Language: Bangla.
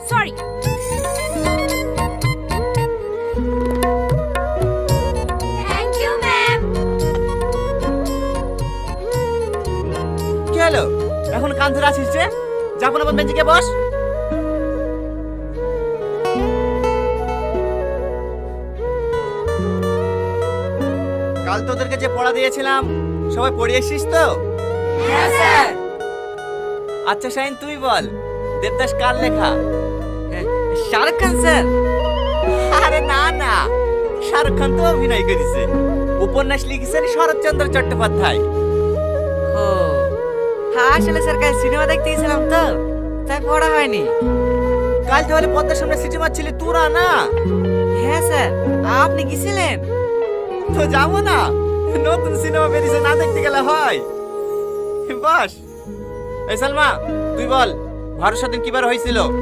সরি। Thank you ma'am. কি হলো এখন কান ধরে আছিস যে? যাবো না বেঞ্চে গিয়ে বস। কাল তোদেরকে যে পড়া দিয়েছিলাম সবাই পড়ে এসেছিস তো? হ্যাঁ স্যার। আচ্ছা শাহিন তুই বল, দেবদাস কার লেখা? শাহরুখ খান স্যার। আরে না না, শাহরুখ খান তো অভিনয় করেছে। উপন্যাস লিখেছেন শরৎচন্দ্র চট্টোপাধ্যায়। ও হ্যাঁ, আসলে স্যার কাল সিনেমা দেখতে গেছিলাম তো, তাই পড়া হয়নি। কাল তাহলে পদ্মার সামনে সিটি মারছিলি তোরা না? হ্যাঁ স্যার, আপনি গেছিলেন? তো যাবো না, নতুন সিনেমা বেরিয়েছে, না দেখতে গেলে হয়? বস। এই সালমা তুই বল, ভরসা দিন কিবার হয়েছিল?